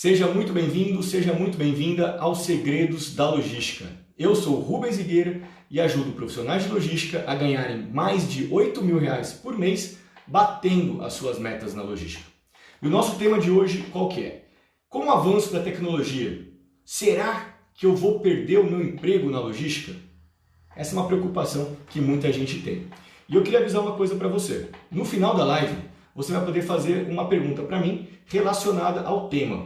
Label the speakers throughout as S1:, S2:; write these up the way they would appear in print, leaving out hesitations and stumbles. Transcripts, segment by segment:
S1: Seja muito bem-vindo, seja muito bem-vinda aos Segredos da Logística. Eu sou o Rubens Higueira e ajudo profissionais de logística a ganharem mais de R$ 8.000 por mês, batendo as suas metas na logística. E o nosso tema de hoje qual que é? Com o avanço da tecnologia, será que eu vou perder o meu emprego na logística? Essa é uma preocupação que muita gente tem. E eu queria avisar uma coisa para você. No final da live, você vai poder fazer uma pergunta para mim relacionada ao tema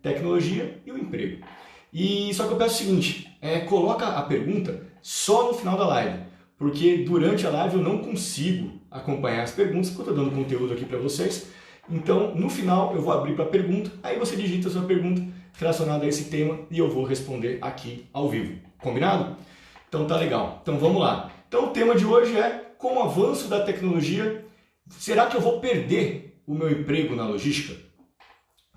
S1: tecnologia e o emprego. E só que eu peço o seguinte, coloca a pergunta só no final da live, porque durante a live eu não consigo acompanhar as perguntas, porque eu estou dando conteúdo aqui para vocês. Então, no final eu vou abrir para a pergunta, aí você digita a sua pergunta relacionada a esse tema e eu vou responder aqui ao vivo. Combinado? Então tá legal. Então vamos lá. Então o tema de hoje é, com o avanço da tecnologia, será que eu vou perder o meu emprego na logística?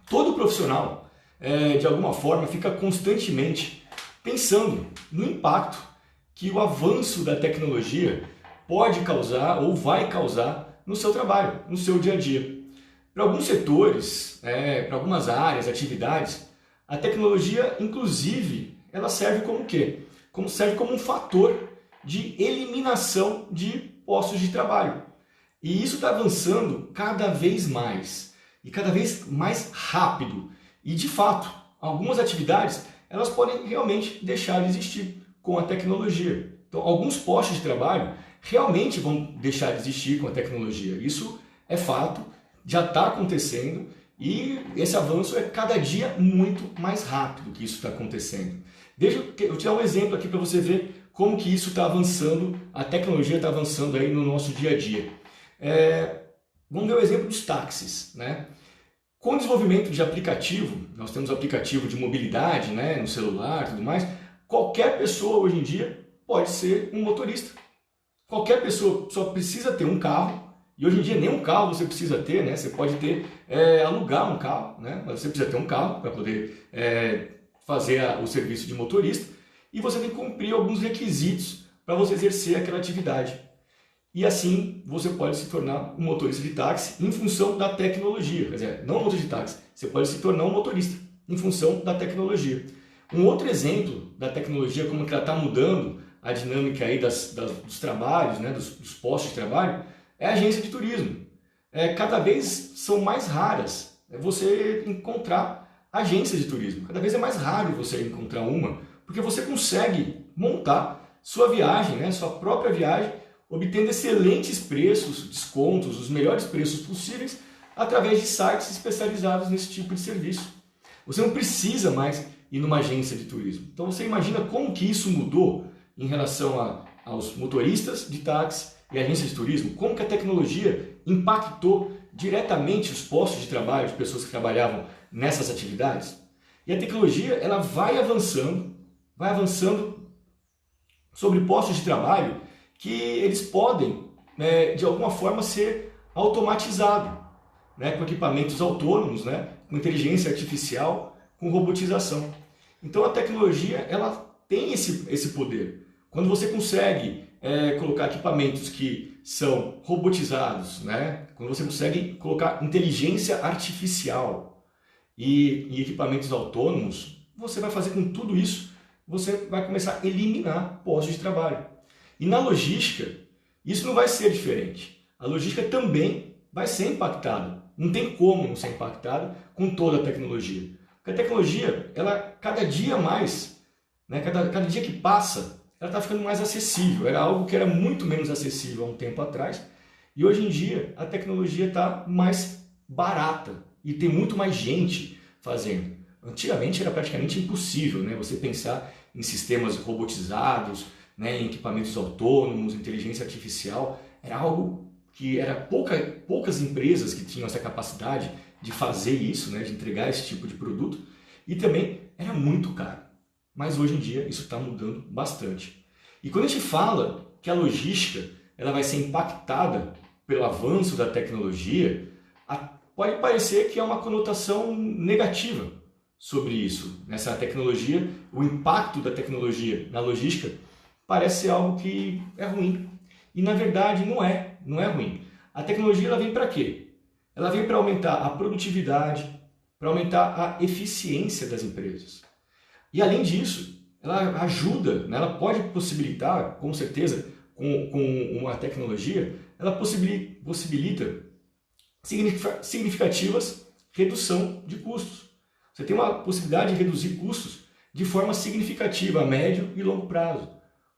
S1: Todo profissional, de alguma forma, fica constantemente pensando no impacto que o avanço da tecnologia pode causar ou vai causar no seu trabalho, no seu dia a dia. Para alguns setores, para algumas áreas, atividades, a tecnologia, inclusive, ela serve como o quê? Serve como um fator de eliminação de postos de trabalho. E isso está avançando cada vez mais e cada vez mais rápido. E de fato, algumas atividades elas podem realmente deixar de existir com a tecnologia. Então, alguns postos de trabalho realmente vão deixar de existir com a tecnologia. Isso é fato, já está acontecendo e esse avanço é cada dia muito mais rápido que isso está acontecendo. Deixa eu te dar um exemplo aqui para você ver como que isso está avançando, a tecnologia está avançando aí no nosso dia a dia. Vamos ver o exemplo dos táxis, né? Com o desenvolvimento de aplicativo, nós temos aplicativo de mobilidade, né, no celular e tudo mais, qualquer pessoa hoje em dia pode ser um motorista. Qualquer pessoa só precisa ter um carro, e hoje em dia nem um carro você precisa ter, né? Você pode ter, alugar um carro, né? Mas você precisa ter um carro para poder fazer o serviço de motorista, e você tem que cumprir alguns requisitos para você exercer aquela atividade. E assim você pode se tornar um motorista de táxi em função da tecnologia. Quer dizer, não um motorista de táxi, você pode se tornar um motorista em função da tecnologia. Um outro exemplo da tecnologia, como que ela está mudando a dinâmica aí dos trabalhos, né, dos postos de trabalho, é a agência de turismo. Cada vez são mais raras você encontrar agências de turismo. Cada vez é mais raro você encontrar uma, porque você consegue montar sua viagem, né, sua própria viagem, obtendo excelentes preços, descontos, os melhores preços possíveis, através de sites especializados nesse tipo de serviço. Você não precisa mais ir numa agência de turismo. Então você imagina como que isso mudou em relação aos motoristas de táxi e agências de turismo, como que a tecnologia impactou diretamente os postos de trabalho de pessoas que trabalhavam nessas atividades. E a tecnologia ela vai avançando sobre postos de trabalho que eles podem, de alguma forma, ser automatizados, né, com equipamentos autônomos, né, com inteligência artificial, com robotização. Então a tecnologia ela tem esse poder. Quando você consegue colocar equipamentos que são robotizados, né, quando você consegue colocar inteligência artificial e equipamentos autônomos, você vai fazer com tudo isso, você vai começar a eliminar postos de trabalho. E na logística, isso não vai ser diferente. A logística também vai ser impactada. Não tem como não ser impactada com toda a tecnologia. Porque a tecnologia, ela cada dia mais, né, cada dia que passa, ela está ficando mais acessível. Era algo que era muito menos acessível há um tempo atrás. E hoje em dia, a tecnologia está mais barata e tem muito mais gente fazendo. Antigamente era praticamente impossível, né, você pensar em sistemas robotizados, né, em equipamentos autônomos, inteligência artificial. Era algo que era poucas empresas que tinham essa capacidade de fazer isso, né, de entregar esse tipo de produto, e também era muito caro. Mas hoje em dia isso está mudando bastante. E quando a gente fala que a logística ela vai ser impactada pelo avanço da tecnologia, pode parecer que é uma conotação negativa sobre isso. Nessa tecnologia, o impacto da tecnologia na logística parece ser algo que é ruim. E na verdade não é ruim. A tecnologia ela vem para quê? Ela vem para aumentar a produtividade, para aumentar a eficiência das empresas. E além disso, ela ajuda, né? Ela pode possibilitar, com certeza, com uma tecnologia, ela possibilita significativas redução de custos. Você tem uma possibilidade de reduzir custos de forma significativa a médio e longo prazo.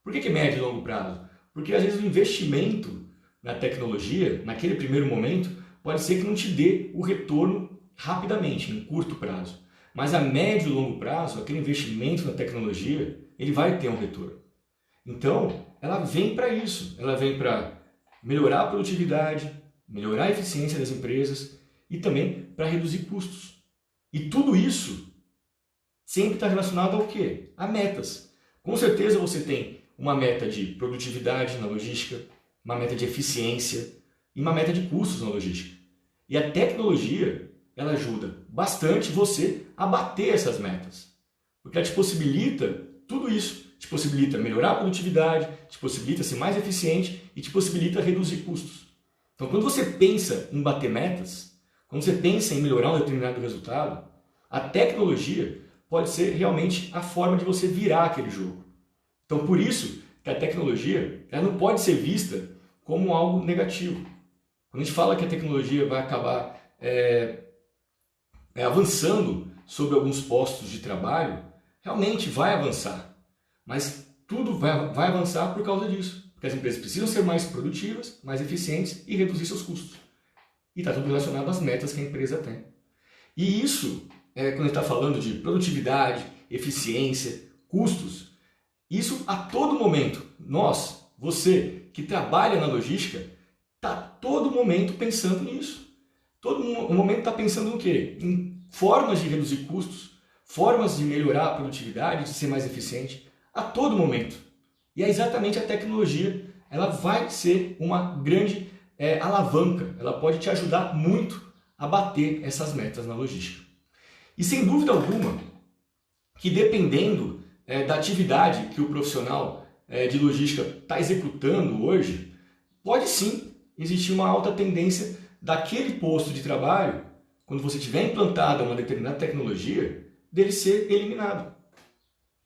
S1: Por que médio e longo prazo? Porque às vezes o investimento na tecnologia, naquele primeiro momento, pode ser que não te dê o retorno rapidamente, em curto prazo. Mas a médio e longo prazo, aquele investimento na tecnologia, ele vai ter um retorno. Então, ela vem para isso. Ela vem para melhorar a produtividade, melhorar a eficiência das empresas e também para reduzir custos. E tudo isso sempre está relacionado ao quê? A metas. Com certeza você tem uma meta de produtividade na logística, uma meta de eficiência e uma meta de custos na logística. E a tecnologia, ela ajuda bastante você a bater essas metas. Porque ela te possibilita tudo isso. Te possibilita melhorar a produtividade, te possibilita ser mais eficiente e te possibilita reduzir custos. Então, quando você pensa em bater metas, quando você pensa em melhorar um determinado resultado, a tecnologia pode ser realmente a forma de você virar aquele jogo. Então, por isso que a tecnologia ela não pode ser vista como algo negativo. Quando a gente fala que a tecnologia vai acabar avançando sobre alguns postos de trabalho, realmente vai avançar. Mas tudo vai avançar por causa disso. Porque as empresas precisam ser mais produtivas, mais eficientes e reduzir seus custos. E está tudo relacionado às metas que a empresa tem. E isso, quando a gente está falando de produtividade, eficiência, custos, isso a todo momento, nós, você que trabalha na logística, está todo momento pensando nisso. Todo momento está pensando no quê? Em formas de reduzir custos, formas de melhorar a produtividade, de ser mais eficiente, a todo momento. E é exatamente a tecnologia, ela vai ser uma grande alavanca, ela pode te ajudar muito a bater essas metas na logística. E sem dúvida alguma, que dependendo da atividade que o profissional de logística está executando hoje, pode sim existir uma alta tendência daquele posto de trabalho, quando você tiver implantada uma determinada tecnologia, dele ser eliminado.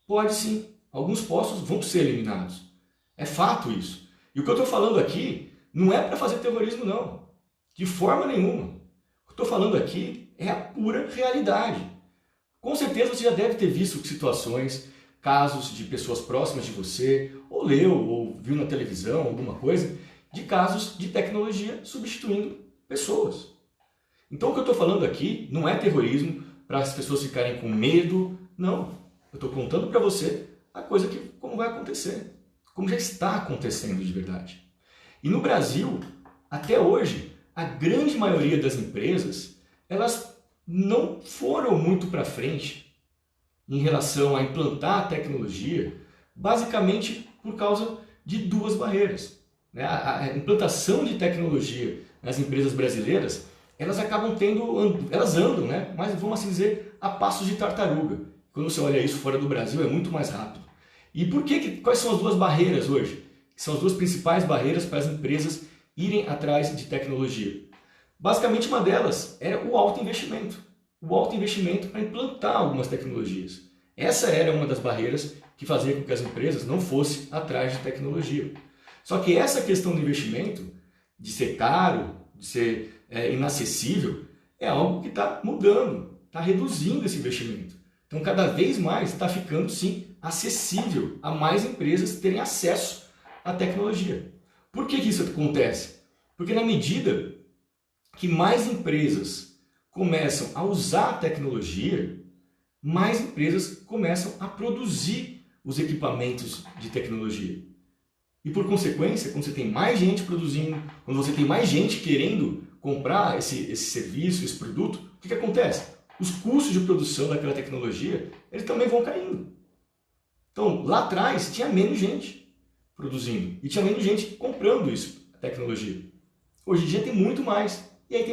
S1: Pode sim. Alguns postos vão ser eliminados. É fato isso. E o que eu estou falando aqui não é para fazer terrorismo, não. De forma nenhuma. O que eu estou falando aqui é a pura realidade. Com certeza você já deve ter visto situações, casos de pessoas próximas de você, ou leu, ou viu na televisão, alguma coisa, de casos de tecnologia substituindo pessoas. Então o que eu estou falando aqui não é terrorismo para as pessoas ficarem com medo, não. Eu estou contando para você a coisa que como vai acontecer, como já está acontecendo de verdade. E no Brasil, até hoje, a grande maioria das empresas, elas não foram muito para frente em relação a implantar a tecnologia, basicamente por causa de duas barreiras. A implantação de tecnologia nas empresas brasileiras, elas acabam elas andam, mas vamos assim dizer, a passos de tartaruga. Quando você olha isso fora do Brasil, é muito mais rápido. E quais são as duas barreiras hoje? Que são as duas principais barreiras para as empresas irem atrás de tecnologia. Basicamente, uma delas era o alto investimento. O alto investimento para implantar algumas tecnologias. Essa era uma das barreiras que fazia com que as empresas não fossem atrás de tecnologia. Só que essa questão do investimento, de ser caro, de ser inacessível, é algo que está mudando, está reduzindo esse investimento. Então, cada vez mais está ficando, sim, acessível a mais empresas terem acesso à tecnologia. Por que isso acontece? Porque na medida que mais empresas começam a usar a tecnologia, mais empresas começam a produzir os equipamentos de tecnologia. E por consequência, quando você tem mais gente produzindo, quando você tem mais gente querendo comprar esse serviço, esse produto, o que acontece? Os custos de produção daquela tecnologia, eles também vão caindo. Então, lá atrás, tinha menos gente produzindo e tinha menos gente comprando isso, a tecnologia. Hoje em dia tem muito mais. E aí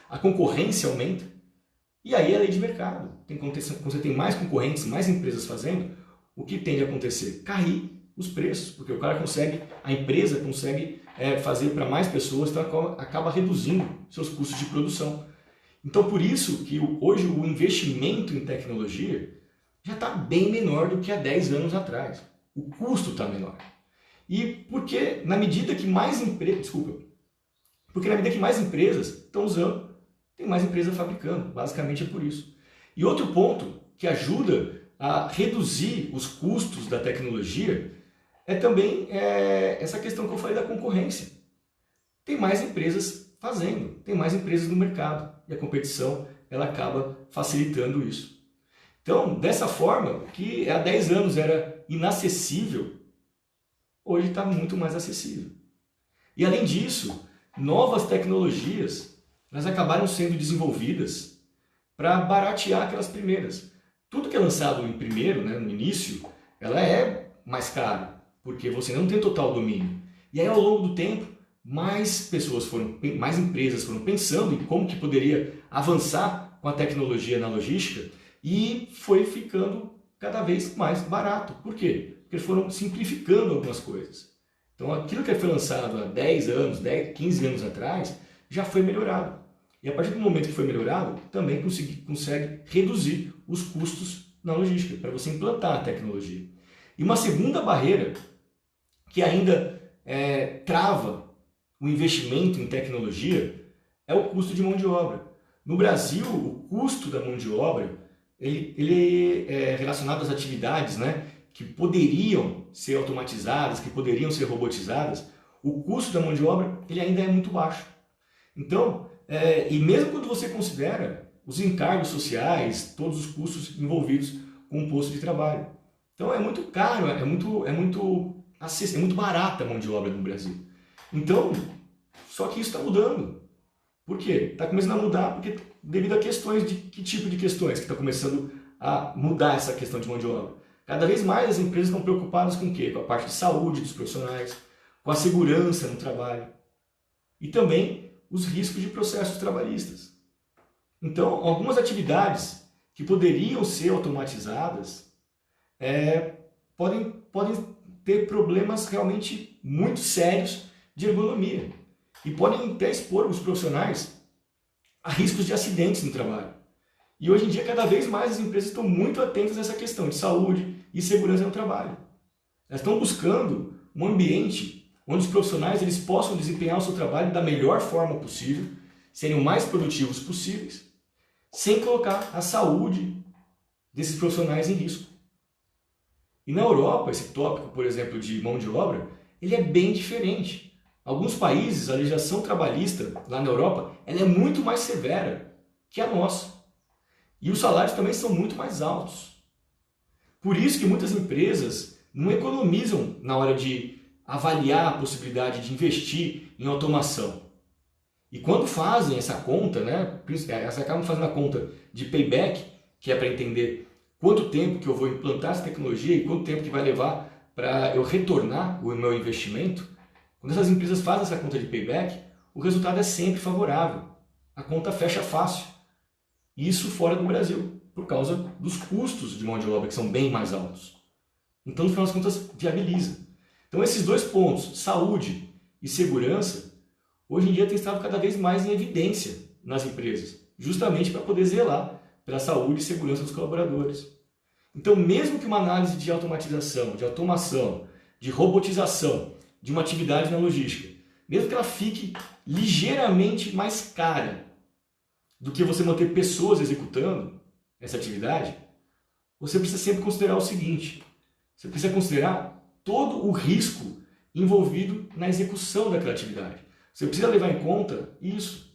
S1: a concorrência aumenta. E aí é lei de mercado. Quando você tem mais concorrentes, mais empresas fazendo, o que tende a acontecer? Cair os preços, porque a empresa consegue fazer para mais pessoas, então acaba reduzindo seus custos de produção. Então, por isso que hoje o investimento em tecnologia já está bem menor do que há 10 anos atrás. O custo está menor. E porque na medida que mais empresas estão usando, tem mais empresas fabricando. Basicamente é por isso. E outro ponto que ajuda a reduzir os custos da tecnologia é também essa questão que eu falei da concorrência. Tem mais empresas fazendo, tem mais empresas no mercado e a competição ela acaba facilitando isso. Então, dessa forma, que há 10 anos era inacessível, hoje está muito mais acessível. E além disso, novas tecnologias elas acabaram sendo desenvolvidas para baratear aquelas primeiras. Tudo que é lançado em primeiro, né, no início, ela é mais caro, porque você não tem total domínio. E aí, ao longo do tempo, mais empresas foram pensando em como que poderia avançar com a tecnologia na logística e foi ficando cada vez mais barato. Por quê? Porque eles foram simplificando algumas coisas. Então aquilo que foi lançado há 10 anos, 15 anos atrás, já foi melhorado. E a partir do momento que foi melhorado, também consegue reduzir os custos na logística, para você implantar a tecnologia. E uma segunda barreira que ainda trava o investimento em tecnologia é o custo de mão de obra. No Brasil, o custo da mão de obra ele é relacionado às atividades, né, que poderiam ser automatizadas, que poderiam ser robotizadas. O custo da mão de obra ele ainda é muito baixo. Então, e mesmo quando você considera os encargos sociais, todos os custos envolvidos com o posto de trabalho. Então é muito caro, é muito barata a mão de obra no Brasil. Então, só que isso está mudando. Por quê? Está começando a mudar porque devido a questões de que tipo de questões que está começando a mudar essa questão de mão de obra. Cada vez mais as empresas estão preocupadas com o quê? Com a parte de saúde dos profissionais, com a segurança no trabalho e também os riscos de processos trabalhistas. Então, algumas atividades que poderiam ser automatizadas podem ter problemas realmente muito sérios de ergonomia e podem até expor os profissionais a riscos de acidentes no trabalho. E hoje em dia, cada vez mais as empresas estão muito atentas a essa questão de saúde e segurança no trabalho. Elas estão buscando um ambiente onde os profissionais eles possam desempenhar o seu trabalho da melhor forma possível, serem o mais produtivos possíveis, sem colocar a saúde desses profissionais em risco. E na Europa, esse tópico, por exemplo, de mão de obra, ele é bem diferente. Alguns países, a legislação trabalhista lá na Europa, ela é muito mais severa que a nossa. E os salários também são muito mais altos. Por isso que muitas empresas não economizam na hora de avaliar a possibilidade de investir em automação. E quando fazem essa conta, né, elas acabam fazendo a conta de payback, que é para entender quanto tempo que eu vou implantar essa tecnologia e quanto tempo que vai levar para eu retornar o meu investimento. Quando essas empresas fazem essa conta de payback, o resultado é sempre favorável. A conta fecha fácil. Isso fora do Brasil, por causa dos custos de mão de obra, que são bem mais altos. Então, no final das contas, viabiliza. Então, esses dois pontos, saúde e segurança, hoje em dia tem estado cada vez mais em evidência nas empresas, justamente para poder zelar pela saúde e segurança dos colaboradores. Então, mesmo que uma análise de automatização, de automação, de robotização de uma atividade na logística, mesmo que ela fique ligeiramente mais cara do que você manter pessoas executando essa atividade, você precisa sempre considerar o seguinte: você precisa considerar todo o risco envolvido na execução daquela atividade. Você precisa levar em conta isso.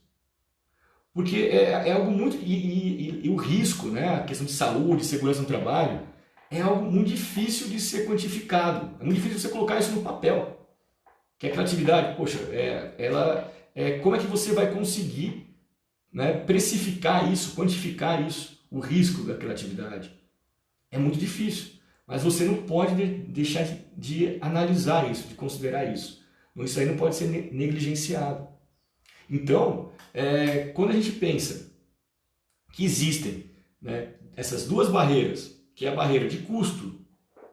S1: Porque é algo muito... E o risco, né, a questão de saúde, segurança no trabalho, é algo muito difícil de ser quantificado. É muito difícil você colocar isso no papel. Que aquela atividade, poxa, como é que você vai conseguir, né, precificar isso, quantificar isso, o risco daquela atividade? É muito difícil. Mas você não pode deixar de analisar isso, de considerar isso. Isso aí não pode ser negligenciado. Então, quando a gente pensa que existem, né, essas duas barreiras, que é a barreira de custo,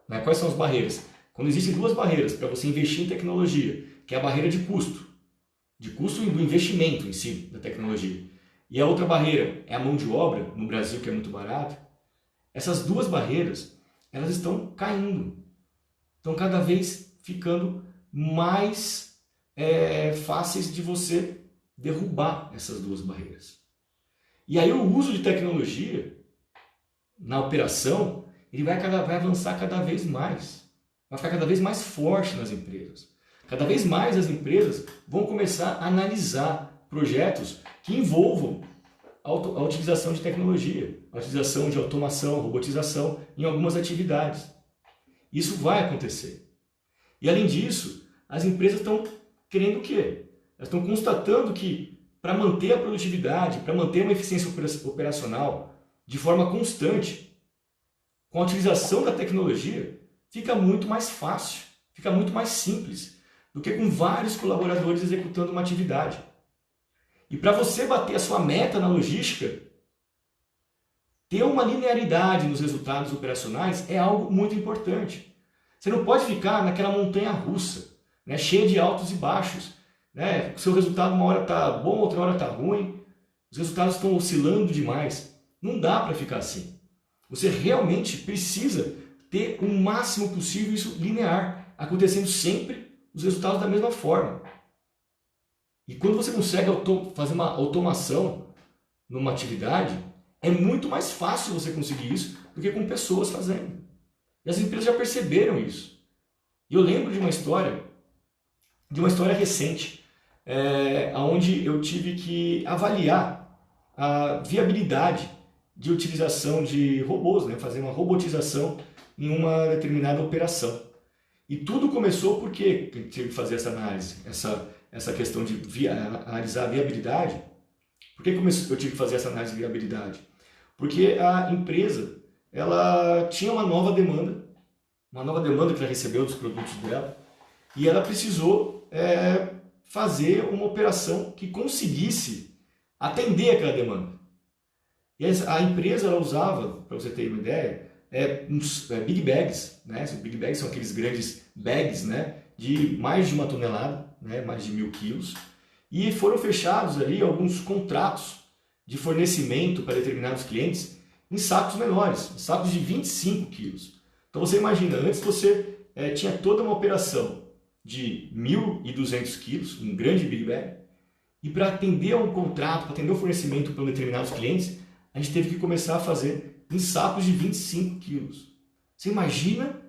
S1: né, quais são as barreiras? Quando existem duas barreiras para você investir em tecnologia, que é a barreira de custo do investimento em si da tecnologia, e a outra barreira é a mão de obra, no Brasil que é muito barato, essas duas barreiras, elas estão caindo. Estão cada vez ficando mais fáceis de você derrubar essas duas barreiras. E aí o uso de tecnologia na operação, ele vai avançar cada vez mais. Vai ficar cada vez mais forte nas empresas. Cada vez mais as empresas vão começar a analisar projetos que envolvam a utilização de tecnologia, a utilização de automação, robotização em algumas atividades. Isso vai acontecer. E além disso, as empresas estão querendo o quê? Elas estão constatando que para manter a produtividade, para manter uma eficiência operacional de forma constante, com a utilização da tecnologia, fica muito mais fácil, fica muito mais simples do que com vários colaboradores executando uma atividade. E para você bater a sua meta na logística, ter uma linearidade nos resultados operacionais é algo muito importante. Você não pode ficar naquela montanha russa, né, cheia de altos e baixos. Né? O seu resultado uma hora está bom, outra hora está ruim. Os resultados estão oscilando demais. Não dá para ficar assim. Você realmente precisa ter o máximo possível isso linear, acontecendo sempre os resultados da mesma forma. E quando você consegue fazer uma automação numa atividade, é muito mais fácil você conseguir isso do que com pessoas fazendo. E as empresas já perceberam isso. E eu lembro de uma história recente, onde eu tive que avaliar a viabilidade de utilização de robôs, né? Fazer uma robotização em uma determinada operação. E tudo começou porque eu tive que fazer essa análise, essa questão de analisar a viabilidade. Por que eu tive que fazer essa análise de viabilidade? Porque a empresa ela tinha uma nova demanda que ela recebeu dos produtos dela, e ela precisou fazer uma operação que conseguisse atender aquela demanda. E a empresa ela usava, para você ter uma ideia, uns big bags, né? Big bags são aqueles grandes bags, né? De mais de 1 tonelada, né? Mais de 1.000 quilos, e foram fechados ali alguns contratos de fornecimento para determinados clientes em sacos menores, em sacos de 25 quilos. Então você imagina, antes você tinha toda uma operação de 1.200 quilos, um grande big bag, e para atender a um contrato, para atender o fornecimento para determinados clientes, a gente teve que começar a fazer em sacos de 25 quilos. Você imagina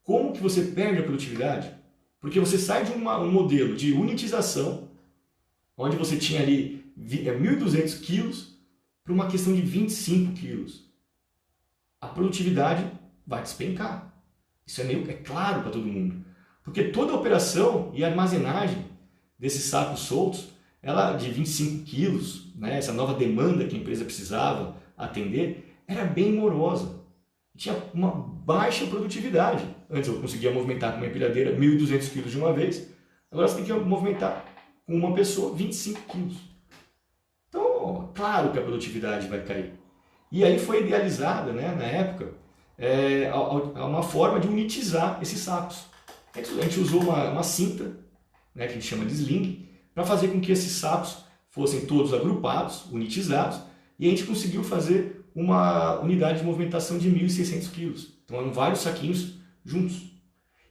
S1: como que você perde a produtividade? Porque você sai de um modelo de unitização, onde você tinha ali 1.200 quilos, para uma questão de 25 quilos. A produtividade vai despencar. Isso é claro para todo mundo. Porque toda a operação e armazenagem desses sacos soltos, ela de 25 quilos, né, essa nova demanda que a empresa precisava atender, era bem morosa. Tinha uma baixa produtividade. Antes eu conseguia movimentar com uma empilhadeira 1.200 quilos de uma vez, agora você tem que movimentar com uma pessoa 25 quilos. Então, claro que a produtividade vai cair. E aí foi idealizada, né, na época, uma forma de unitizar esses sacos. A gente usou uma cinta, né, que a gente chama de sling, para fazer com que esses sacos fossem todos agrupados, unitizados, e a gente conseguiu fazer uma unidade de movimentação de 1.600 quilos. Então eram vários saquinhos juntos.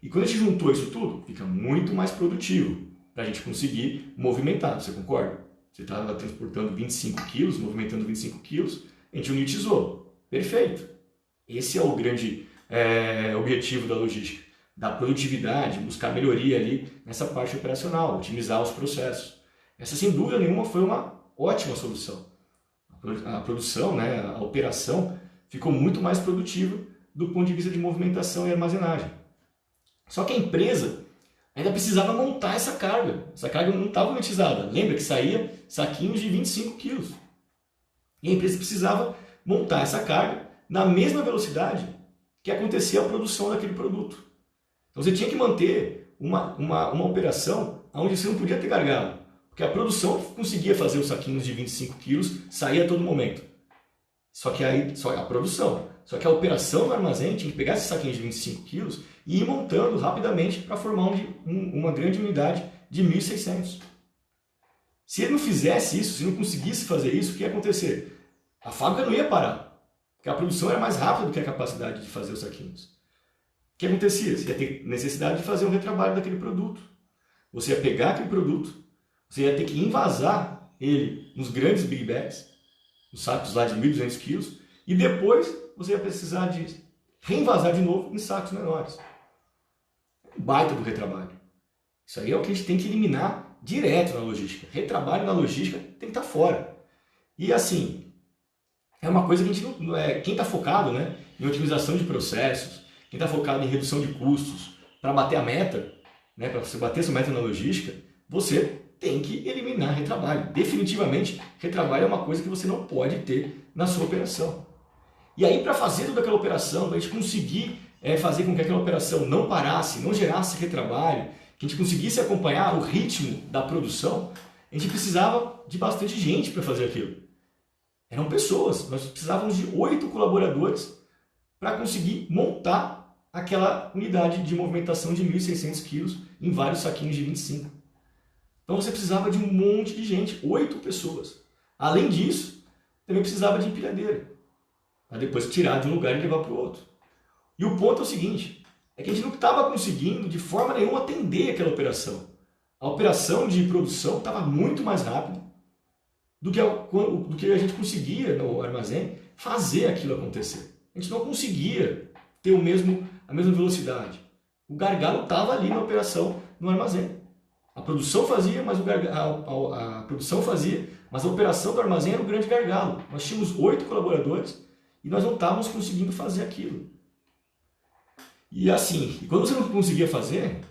S1: E quando a gente juntou isso tudo, fica muito mais produtivo para a gente conseguir movimentar, você concorda? Você estava transportando 25 quilos, movimentando 25 quilos, a gente unitizou. Perfeito. Esse é o grande objetivo da logística, da produtividade, buscar melhoria ali nessa parte operacional, otimizar os processos. Essa, sem dúvida nenhuma, foi uma ótima solução. A produção, né, a operação, ficou muito mais produtiva do ponto de vista de movimentação e armazenagem. Só que a empresa ainda precisava montar essa carga. Essa carga não estava unitizada. Lembra que saía saquinhos de 25 quilos. E a empresa precisava montar essa carga na mesma velocidade que acontecia a produção daquele produto. Então você tinha que manter uma operação onde você não podia ter gargalo. Porque a produção conseguia fazer os saquinhos de 25 quilos, sair a todo momento. Só que a produção. Só que a operação do armazém tinha que pegar esses saquinhos de 25 quilos e ir montando rapidamente para formar uma grande unidade de 1.600. Se ele não fizesse isso, se não conseguisse fazer isso, o que ia acontecer? A fábrica não ia parar, porque a produção era mais rápida do que a capacidade de fazer os saquinhos. O que acontecia? Você ia ter necessidade de fazer um retrabalho daquele produto. Você ia pegar aquele produto, você ia ter que envasar ele nos grandes big bags, nos sacos lá de 1.200 quilos, e depois você ia precisar de reenvasar de novo em sacos menores. Um baita do retrabalho. Isso aí é o que a gente tem que eliminar direto na logística. Retrabalho na logística tem que estar fora. E assim, é uma coisa que a gente não... quem está focado, né, em otimização de processos, quem está focado em redução de custos, para bater a meta, né, para você bater sua meta na logística, você tem que eliminar retrabalho. Definitivamente, retrabalho é uma coisa que você não pode ter na sua operação. E aí, para fazer toda aquela operação, para a gente conseguir fazer com que aquela operação não parasse, não gerasse retrabalho, que a gente conseguisse acompanhar o ritmo da produção, a gente precisava de bastante gente para fazer aquilo. Eram pessoas, nós precisávamos de 8 colaboradores para conseguir montar aquela unidade de movimentação de 1.600 quilos em vários saquinhos de 25. Então você precisava de um monte de gente, 8 pessoas. Além disso, também precisava de empilhadeira, para depois tirar de um lugar e levar para o outro. E o ponto é o seguinte, é que a gente não estava conseguindo de forma nenhuma atender aquela operação. A operação de produção estava muito mais rápida do que a gente conseguia no armazém fazer aquilo acontecer. A gente não conseguia ter a mesma velocidade. O gargalo estava ali na operação no armazém. A produção fazia, mas a produção fazia, mas a operação do armazém era o grande gargalo. Nós tínhamos 8 colaboradores e nós não estávamos conseguindo fazer aquilo. E assim, quando você não conseguia fazer,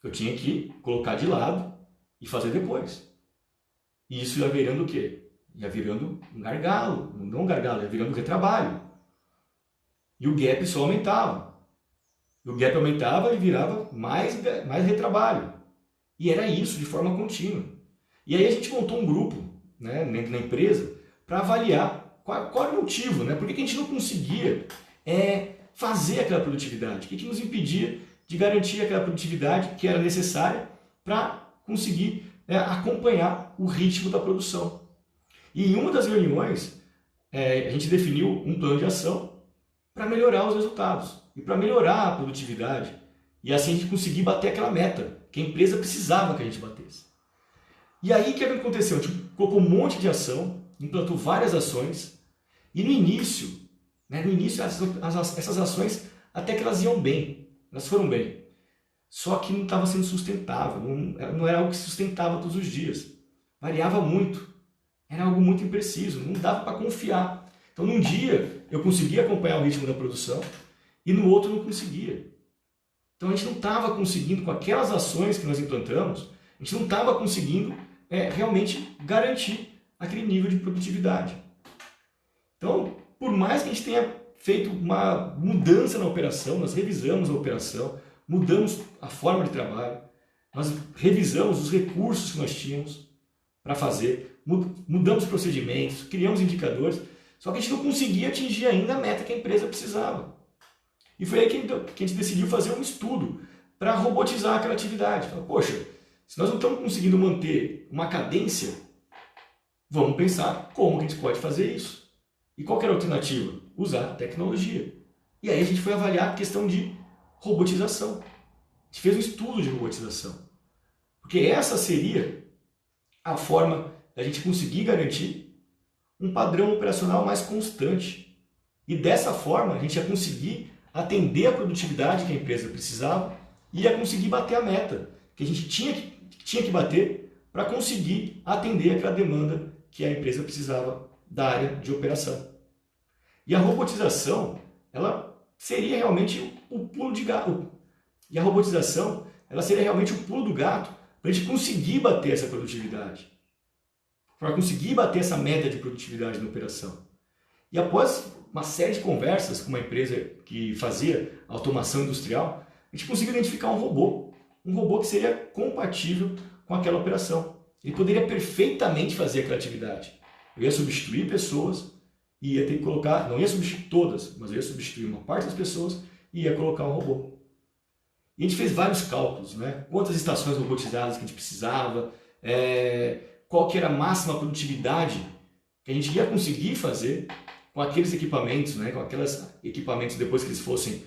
S1: eu tinha que colocar de lado e fazer depois. E isso ia virando o quê? Ia virando um gargalo, não um gargalo, ia virando um retrabalho. E o gap só aumentava. E o gap aumentava e virava mais retrabalho. E era isso, de forma contínua. E aí a gente montou um grupo, né, dentro da empresa para avaliar qual era o motivo, né? Por que a gente não conseguia fazer aquela produtividade? O que nos impedia de garantir aquela produtividade que era necessária para conseguir acompanhar o ritmo da produção? E em uma das reuniões, a gente definiu um plano de ação para melhorar os resultados e para melhorar a produtividade. E assim a gente conseguir bater aquela meta que a empresa precisava que a gente batesse. E aí o que aconteceu? A gente colocou um monte de ação, implantou várias ações, e no início essas ações até que elas iam bem, elas foram bem. Só que não estava sendo sustentável, não era algo que se sustentava todos os dias. Variava muito, era algo muito impreciso, não dava para confiar. Então num dia eu conseguia acompanhar o ritmo da produção e no outro não conseguia. Então a gente não estava conseguindo, com aquelas ações que nós implantamos, a gente não estava conseguindo realmente garantir aquele nível de produtividade. Então, por mais que a gente tenha feito uma mudança na operação, nós revisamos a operação, mudamos a forma de trabalho, nós revisamos os recursos que nós tínhamos para fazer, mudamos procedimentos, criamos indicadores, só que a gente não conseguia atingir ainda a meta que a empresa precisava. E foi aí que a gente decidiu fazer um estudo para robotizar aquela atividade. Falei, poxa, se nós não estamos conseguindo manter uma cadência, vamos pensar como que a gente pode fazer isso. E qual que era a alternativa? Usar tecnologia. E aí a gente foi avaliar a questão de robotização. A gente fez um estudo de robotização. Porque essa seria a forma da gente conseguir garantir um padrão operacional mais constante. E dessa forma a gente ia conseguir atender a produtividade que a empresa precisava e ia conseguir bater a meta que a gente tinha que bater para conseguir atender aquela demanda que a empresa precisava da área de operação. E a robotização, ela seria realmente o pulo de gato. E a robotização, ela seria realmente o pulo do gato para a gente conseguir bater essa produtividade. Para conseguir bater essa média de produtividade na operação. E após uma série de conversas com uma empresa que fazia automação industrial, a gente conseguiu identificar um robô que seria compatível com aquela operação. Ele poderia perfeitamente fazer aquela atividade. Eu ia substituir pessoas e ia ter que colocar, não ia substituir todas, mas eu ia substituir uma parte das pessoas e ia colocar um robô. E a gente fez vários cálculos, né? Quantas estações robotizadas que a gente precisava, qual que era a máxima produtividade que a gente ia conseguir fazer com aqueles equipamentos, né, com aqueles equipamentos depois que eles fossem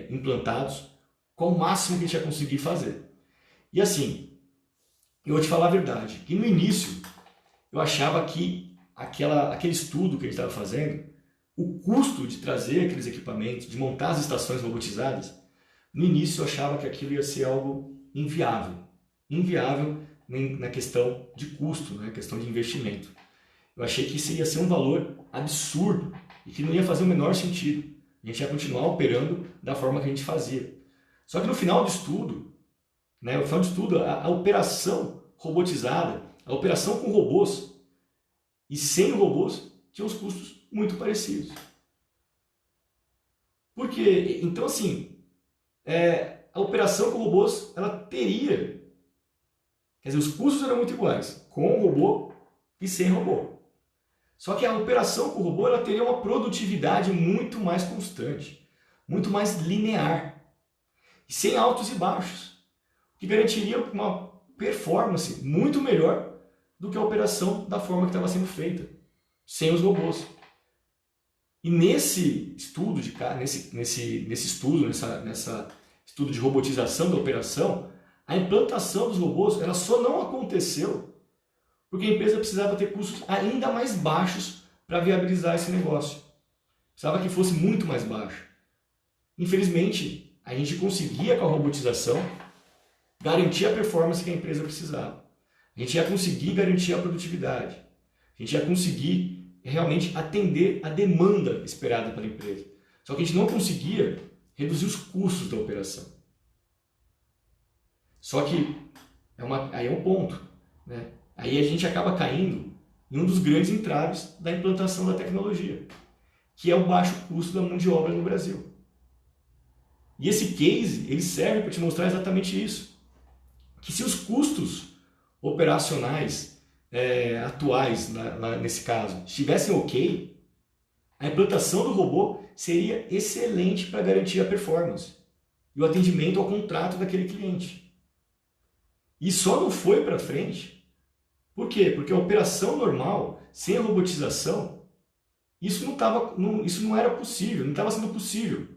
S1: implantados, qual o máximo que a gente ia conseguir fazer. E assim, eu vou te falar a verdade, que no início eu achava que aquele estudo que a gente estava fazendo, o custo de trazer aqueles equipamentos, de montar as estações robotizadas, no início eu achava que aquilo ia ser algo inviável. Inviável na questão de custo, na questão de investimento. Eu achei que isso ia ser um valor absurdo e que não ia fazer o menor sentido. A gente ia continuar operando da forma que a gente fazia. Só que no final de estudo, a operação robotizada, a operação com robôs e sem robôs tinha uns custos muito parecidos. Por quê? Então, assim, a operação com robôs, ela teria... Quer dizer, os custos eram muito iguais, com robô e sem robô. Só que a operação com robô, ela teria uma produtividade muito mais constante, muito mais linear, e sem altos e baixos, o que garantiria uma performance muito melhor do que a operação da forma que estava sendo feita, sem os robôs. E nesse estudo estudo de robotização da operação, a implantação dos robôs ela só não aconteceu porque a empresa precisava ter custos ainda mais baixos para viabilizar esse negócio. Precisava que fosse muito mais baixo. Infelizmente, a gente conseguia com a robotização garantir a performance que a empresa precisava. A gente ia conseguir garantir a produtividade. A gente ia conseguir realmente atender a demanda esperada pela empresa. Só que a gente não conseguia reduzir os custos da operação. Só que aí é um ponto, né? Aí a gente acaba caindo em um dos grandes entraves da implantação da tecnologia, que é o baixo custo da mão de obra no Brasil. E esse case ele serve para te mostrar exatamente isso, que se os custos operacionais atuais, nesse caso, estivessem ok, a implantação do robô seria excelente para garantir a performance e o atendimento ao contrato daquele cliente. E só não foi para frente. Por quê? Porque a operação normal, sem a robotização, isso não era possível, não estava sendo possível.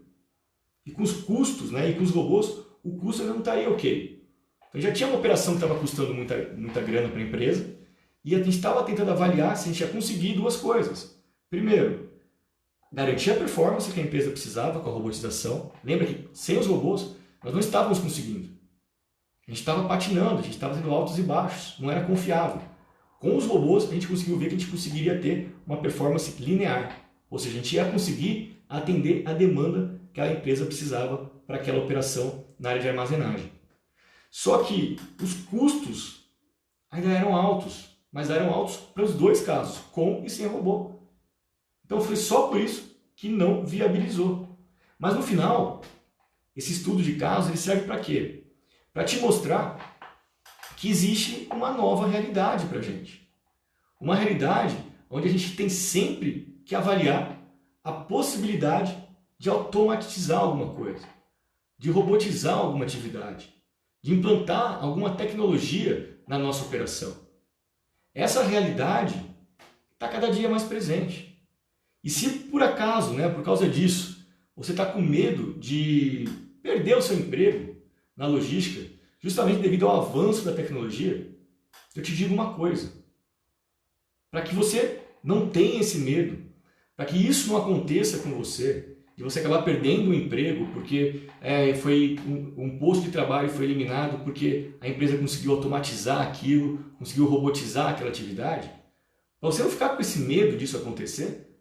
S1: E com os custos, e com os robôs, o custo ainda não estaria ok. Então já tinha uma operação que estava custando muita grana para a empresa, e a gente estava tentando avaliar se a gente ia conseguir duas coisas. Primeiro, garantir a performance que a empresa precisava com a robotização. Lembra que sem os robôs, nós não estávamos conseguindo. A gente estava patinando, a gente estava tendo altos e baixos, não era confiável. Com os robôs, a gente conseguiu ver que a gente conseguiria ter uma performance linear. Ou seja, a gente ia conseguir atender a demanda que a empresa precisava para aquela operação na área de armazenagem. Só que os custos ainda eram altos, mas eram altos para os dois casos, com e sem robô. Então foi só por isso que não viabilizou. Mas no final, esse estudo de caso ele serve para quê? Para te mostrar que existe uma nova realidade para a gente. Uma realidade onde a gente tem sempre que avaliar a possibilidade de automatizar alguma coisa, de robotizar alguma atividade, de implantar alguma tecnologia na nossa operação. Essa realidade está cada dia mais presente. E se por acaso, por causa disso, você está com medo de perder o seu emprego na logística, justamente devido ao avanço da tecnologia, eu te digo uma coisa. Para que você não tenha esse medo, para que isso não aconteça com você, de você acabar perdendo o emprego porque um posto de trabalho foi eliminado porque a empresa conseguiu automatizar aquilo, conseguiu robotizar aquela atividade, para você não ficar com esse medo disso acontecer,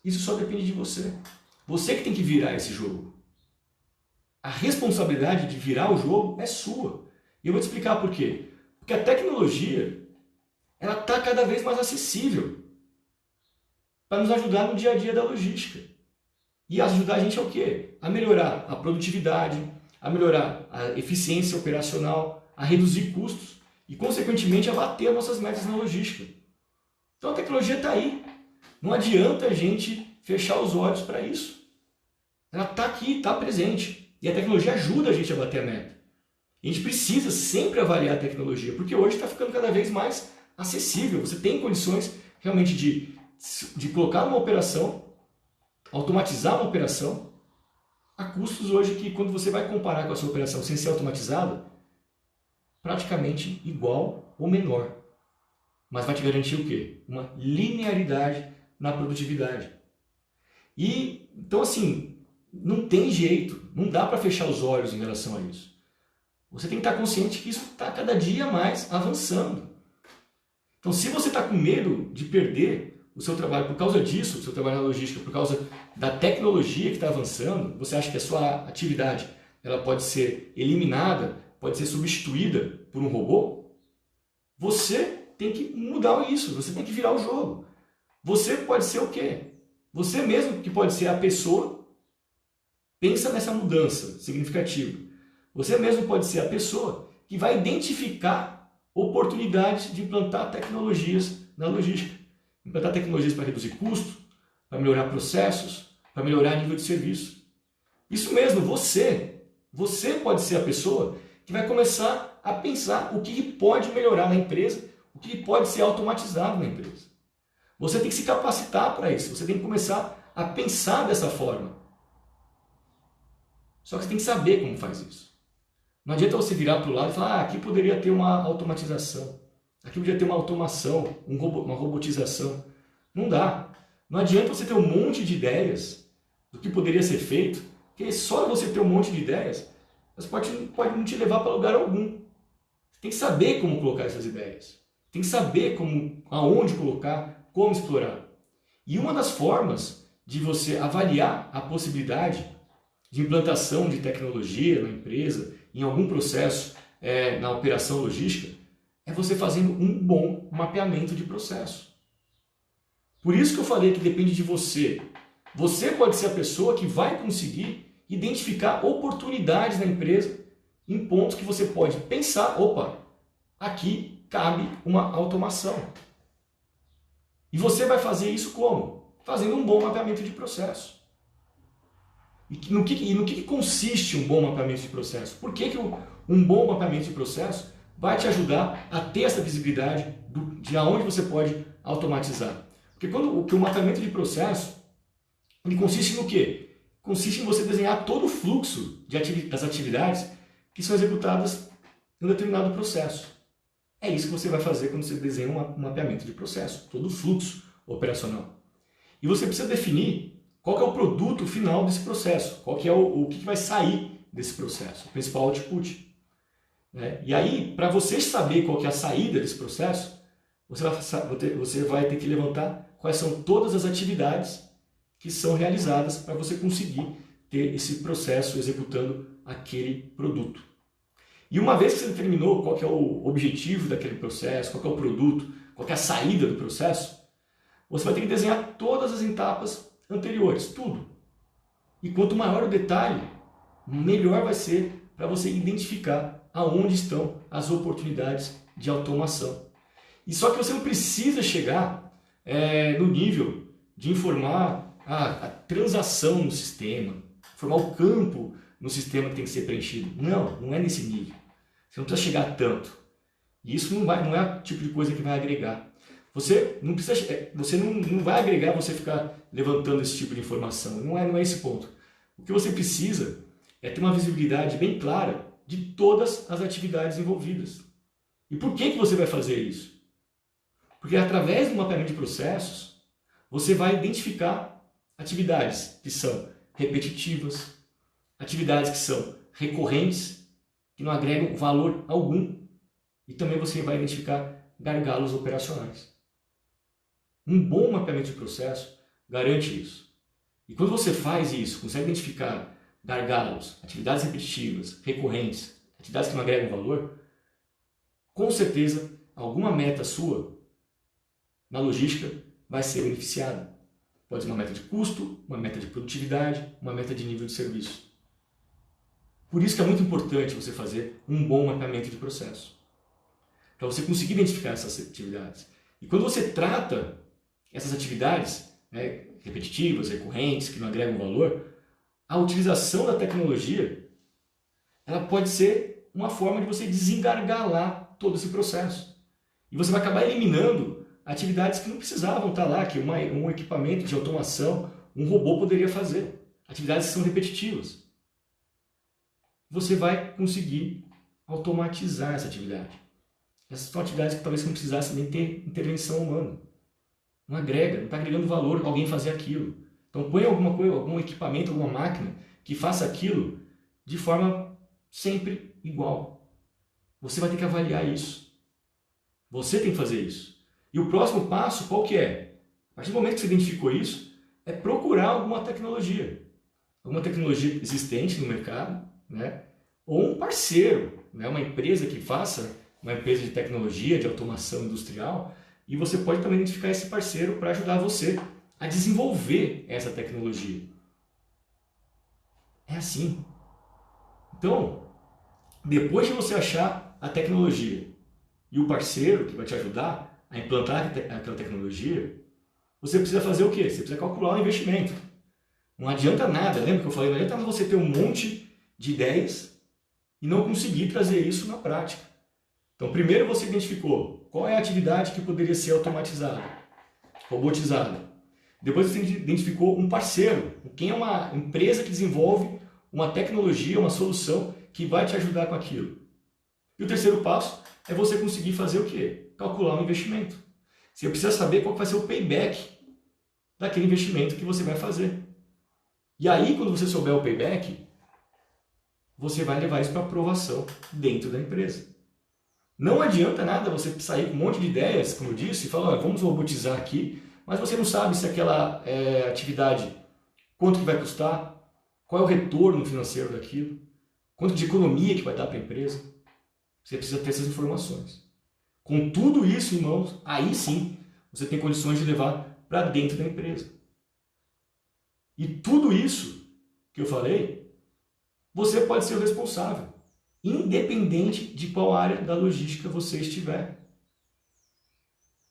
S1: isso só depende de você. Você que tem que virar esse jogo. A responsabilidade de virar o jogo é sua. E eu vou te explicar por quê. Porque a tecnologia ela está cada vez mais acessível para nos ajudar no dia a dia da logística. E ajudar a gente a o quê? A melhorar a produtividade, a melhorar a eficiência operacional, a reduzir custos e, consequentemente, a bater as nossas metas na logística. Então a tecnologia está aí. Não adianta a gente fechar os olhos para isso. Ela está aqui, está presente. E a tecnologia ajuda a gente a bater a meta. E a gente precisa sempre avaliar a tecnologia, porque hoje está ficando cada vez mais acessível. Você tem condições realmente de colocar uma operação, automatizar uma operação, a custos hoje que, quando você vai comparar com a sua operação sem ser automatizada, praticamente igual ou menor. Mas vai te garantir o quê? Uma linearidade na produtividade. E, então assim, não tem jeito, não dá para fechar os olhos em relação a isso. Você tem que estar consciente que isso está cada dia mais avançando. Então, se você está com medo de perder o seu trabalho por causa disso, o seu trabalho na logística, por causa da tecnologia que está avançando, você acha que a sua atividade ela pode ser eliminada, pode ser substituída por um robô, você tem que mudar isso, você tem que virar o jogo. Você pode ser o quê? Você mesmo que pode ser a pessoa, pensa nessa mudança significativa. Você mesmo pode ser a pessoa que vai identificar oportunidades de implantar tecnologias na logística. Implantar tecnologias para reduzir custo, para melhorar processos, para melhorar nível de serviço. Isso mesmo, você pode ser a pessoa que vai começar a pensar o que pode melhorar na empresa, o que pode ser automatizado na empresa. Você tem que se capacitar para isso, você tem que começar a pensar dessa forma. Só que você tem que saber como faz isso. Não adianta você virar para o lado e falar, aqui poderia ter uma automatização, aqui poderia ter uma automação, uma robotização. Não dá. Não adianta você ter um monte de ideias do que poderia ser feito, porque só você ter um monte de ideias, elas podem não te levar para lugar algum. Você tem que saber como colocar essas ideias. Tem que saber aonde colocar, como explorar. E uma das formas de você avaliar a possibilidade de implantação de tecnologia na empresa, em algum processo na operação logística, é você fazendo um bom mapeamento de processo. Por isso que eu falei que depende de você. Você pode ser a pessoa que vai conseguir identificar oportunidades na empresa em pontos que você pode pensar, opa, aqui cabe uma automação. E você vai fazer isso como? Fazendo um bom mapeamento de processo. E no que consiste um bom mapeamento de processo? Por que um bom mapeamento de processo vai te ajudar a ter essa visibilidade de aonde você pode automatizar? Porque o mapeamento de processo, ele consiste no quê? Consiste em você desenhar todo o fluxo das atividades que são executadas em um determinado processo. É isso que você vai fazer quando você desenha um mapeamento de processo, todo o fluxo operacional. E você precisa definir qual que é o produto final desse processo, qual que é o que vai sair desse processo, o principal output. E aí, para você saber qual que é a saída desse processo, você vai ter que levantar quais são todas as atividades que são realizadas para você conseguir ter esse processo executando aquele produto. E uma vez que você determinou qual que é o objetivo daquele processo, qual que é o produto, qual que é a saída do processo, você vai ter que desenhar todas as etapas anteriores, tudo. E quanto maior o detalhe, melhor vai ser para você identificar aonde estão as oportunidades de automação. E só que você não precisa chegar no nível de informar a transação no sistema, informar o campo no sistema que tem que ser preenchido. Não é nesse nível. Você não precisa chegar a tanto. E isso não é o tipo de coisa que vai agregar. Você não vai agregar você ficar levantando esse tipo de informação. Não é esse ponto. O que você precisa é ter uma visibilidade bem clara de todas as atividades envolvidas. E por que você vai fazer isso? Porque através do mapeamento de processos, você vai identificar atividades que são repetitivas, atividades que são recorrentes, que não agregam valor algum, e também você vai identificar gargalos operacionais. Um bom mapeamento de processo garante isso. E quando você faz isso, consegue identificar gargalos, atividades repetitivas, recorrentes, atividades que não agregam valor, com certeza alguma meta sua na logística vai ser beneficiada. Pode ser uma meta de custo, uma meta de produtividade, uma meta de nível de serviço. Por isso que é muito importante você fazer um bom mapeamento de processo, para você conseguir identificar essas atividades. E quando você trata essas atividades repetitivas, recorrentes, que não agregam valor, a utilização da tecnologia ela pode ser uma forma de você desengargalar todo esse processo. E você vai acabar eliminando atividades que não precisavam estar lá, que um equipamento de automação, um robô poderia fazer. Atividades que são repetitivas. Você vai conseguir automatizar essa atividade. Essas são atividades que talvez não precisasse nem ter intervenção humana. Não agrega, não está agregando valor alguém fazer aquilo. Então põe alguma coisa, algum equipamento, alguma máquina que faça aquilo de forma sempre igual. Você vai ter que avaliar isso. Você tem que fazer isso. E o próximo passo qual que é? A partir do momento que você identificou isso, é procurar alguma tecnologia existente no mercado, né? Ou um parceiro, né? Uma empresa que faça, uma empresa de tecnologia, de automação industrial, e você pode também identificar esse parceiro para ajudar você a desenvolver essa tecnologia. É assim. Então, depois de você achar a tecnologia e o parceiro que vai te ajudar a implantar aquela tecnologia, você precisa fazer o quê? Você precisa calcular o investimento. Não adianta nada, lembra que eu falei? Não adianta você ter um monte de ideias e não conseguir trazer isso na prática. Então, primeiro você identificou qual é a atividade que poderia ser automatizada, robotizada. Depois você identificou um parceiro, quem é uma empresa que desenvolve uma tecnologia, uma solução que vai te ajudar com aquilo. E o terceiro passo é você conseguir fazer o quê? Calcular o investimento. Você precisa saber qual vai ser o payback daquele investimento que você vai fazer. E aí, quando você souber o payback, você vai levar isso para aprovação dentro da empresa. Não adianta nada você sair com um monte de ideias, como eu disse, e falar, vamos robotizar aqui, mas você não sabe se aquela atividade, quanto que vai custar, qual é o retorno financeiro daquilo, quanto de economia que vai dar para a empresa. Você precisa ter essas informações. Com tudo isso em mãos, aí sim você tem condições de levar para dentro da empresa. E tudo isso que eu falei, você pode ser o responsável, independente de qual área da logística você estiver.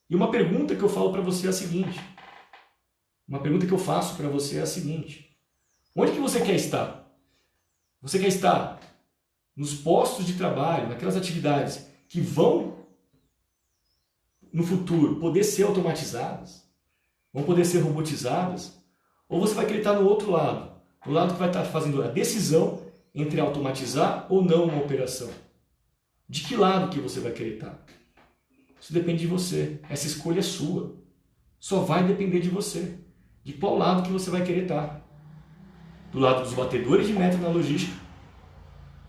S1: E uma pergunta que eu falo para você é a seguinte, uma pergunta que eu faço para você é a seguinte, onde que você quer estar? Você quer estar nos postos de trabalho, naquelas atividades que vão, no futuro, poder ser automatizadas, vão poder ser robotizadas, ou você vai querer estar no outro lado, no lado que vai estar fazendo a decisão entre automatizar ou não uma operação. De que lado que você vai querer estar? Isso depende de você. Essa escolha é sua. Só vai depender de você. De qual lado que você vai querer estar. Do lado dos batedores de meta na logística.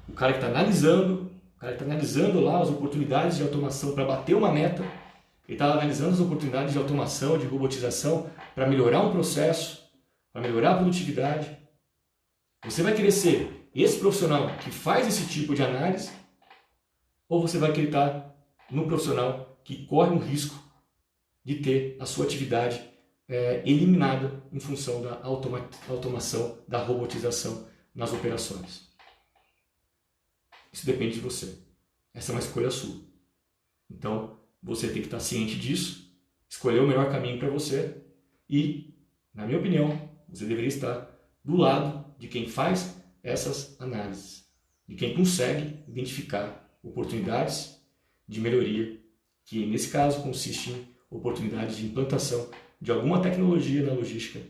S1: O cara que está analisando lá as oportunidades de automação para bater uma meta. Ele está analisando as oportunidades de automação, de robotização para melhorar um processo, para melhorar a produtividade. Você vai querer ser esse profissional que faz esse tipo de análise ou você vai querer estar no profissional que corre um risco de ter a sua atividade eliminada em função da automação, da robotização nas operações. Isso depende de você. Essa é uma escolha sua. Então, você tem que estar ciente disso, escolher o melhor caminho para você e, na minha opinião, você deveria estar do lado de quem faz essas análises, de quem consegue identificar oportunidades de melhoria, que nesse caso consiste em oportunidades de implantação de alguma tecnologia na logística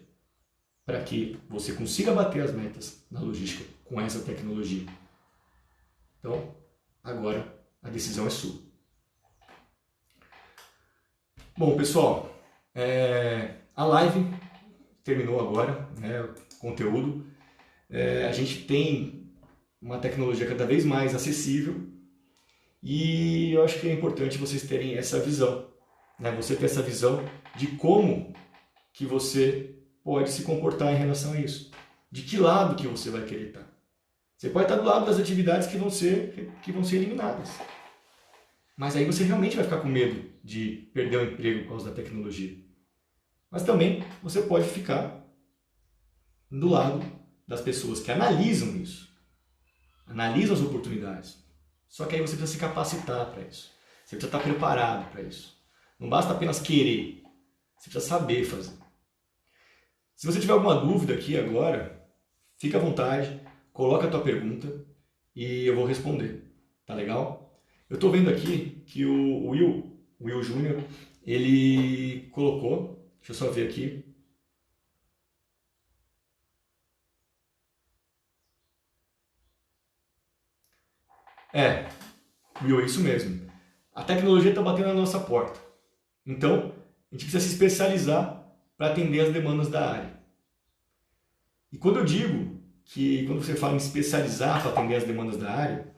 S1: para que você consiga bater as metas na logística com essa tecnologia. Então, agora a decisão é sua. Bom, pessoal, a live terminou agora, né, o conteúdo. A gente tem uma tecnologia cada vez mais acessível e eu acho que é importante vocês terem essa visão, né? Você ter essa visão de como que você pode se comportar em relação a isso. De que lado que você vai querer estar. Você pode estar do lado das atividades que vão ser eliminadas. Mas aí você realmente vai ficar com medo de perder o emprego por causa da tecnologia. Mas também você pode ficar do lado das pessoas que analisam isso. Analisam as oportunidades. Só que aí você precisa se capacitar para isso. Você precisa estar preparado para isso. Não basta apenas querer. Você precisa saber fazer. Se você tiver alguma dúvida aqui agora, fica à vontade, coloca a tua pergunta e eu vou responder. Tá legal? Eu estou vendo aqui que o Will Júnior, ele colocou, deixa eu só ver aqui. Will, é isso mesmo. A tecnologia está batendo na nossa porta. Então, a gente precisa se especializar para atender as demandas da área. E quando eu digo que quando você fala em especializar para atender as demandas da área,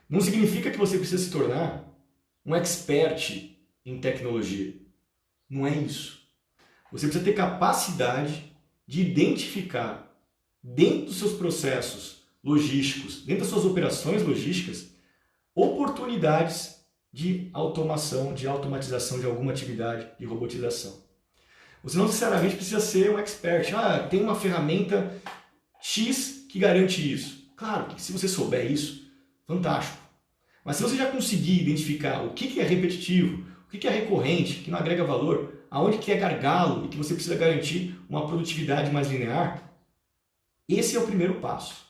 S1: não significa que você precisa se tornar um expert em tecnologia. Não é isso. Você precisa ter capacidade de identificar dentro dos seus processos logísticos, dentro das suas operações logísticas, oportunidades de automação, de automatização de alguma atividade, de robotização. Você não necessariamente precisa ser um expert. Tem uma ferramenta X que garante isso. Claro que se você souber isso, fantástico. Mas se você já conseguir identificar o que é repetitivo, o que é recorrente, que não agrega valor, aonde que é gargalo e que você precisa garantir uma produtividade mais linear, esse é o primeiro passo.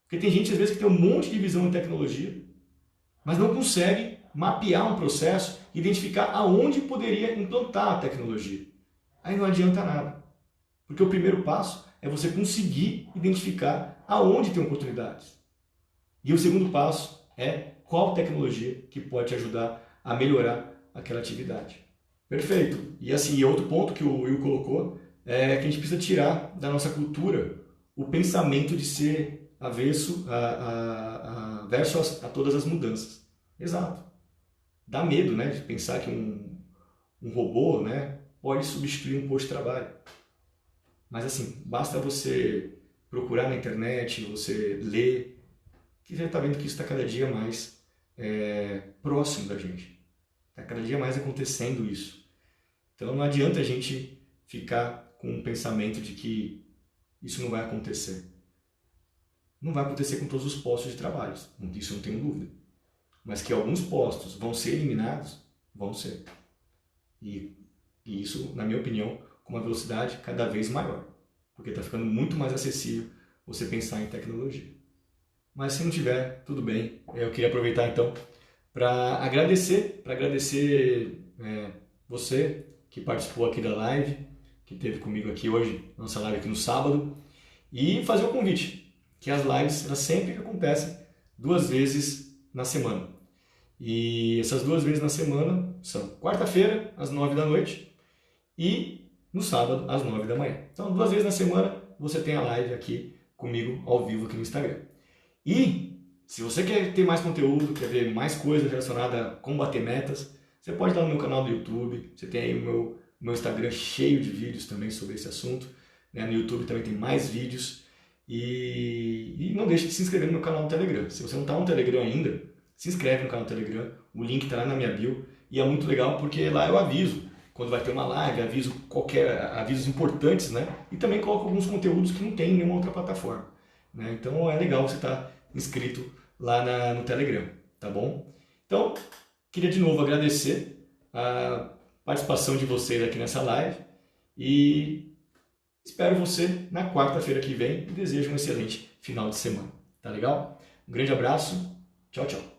S1: Porque tem gente às vezes que tem um monte de visão em tecnologia, mas não consegue mapear um processo e identificar aonde poderia implantar a tecnologia. Aí não adianta nada. Porque o primeiro passo é você conseguir identificar aonde tem oportunidades. E o segundo passo é qual tecnologia que pode te ajudar a melhorar aquela atividade. Perfeito. E assim, outro ponto que o Will colocou é que a gente precisa tirar da nossa cultura o pensamento de ser avesso verso a todas as mudanças. Exato. Dá medo, né, de pensar que um robô, né, pode substituir um posto de trabalho. Mas assim, basta você procurar na internet, você ler, que você está vendo que isso está cada dia mais próximo da gente. Está cada dia mais acontecendo isso. Então não adianta a gente ficar com um pensamento de que isso não vai acontecer. Não vai acontecer com todos os postos de trabalho, isso eu não tenho dúvida. Mas que alguns postos vão ser eliminados, vão ser. E isso, na minha opinião, com uma velocidade cada vez maior. Porque está ficando muito mais acessível você pensar em tecnologia. Mas se não tiver, tudo bem. Eu queria aproveitar então para agradecer você que participou aqui da live, que esteve comigo aqui hoje, nossa live aqui no sábado, e fazer o convite, que as lives elas sempre acontecem 2 vezes na semana. E essas 2 vezes na semana são quarta-feira, às 9 da noite, e no sábado, às 9 da manhã. Então, 2 vezes na semana, você tem a live aqui comigo, ao vivo, aqui no Instagram. E, se você quer ter mais conteúdo, quer ver mais coisas relacionadas a combater metas, você pode ir lá no meu canal do YouTube, você tem aí o meu Instagram cheio de vídeos também sobre esse assunto. No YouTube também tem mais vídeos. E não deixe de se inscrever no meu canal no Telegram. Se você não está no Telegram ainda, se inscreve no canal do Telegram, o link está lá na minha bio. E é muito legal porque lá eu aviso quando vai ter uma live, avisos importantes, né? E também coloco alguns conteúdos que não tem em nenhuma outra plataforma, né? Então é legal você estar inscrito lá no Telegram, tá bom? Então, queria de novo agradecer a participação de vocês aqui nessa live e espero você na quarta-feira que vem e desejo um excelente final de semana, tá legal? Um grande abraço, tchau, tchau.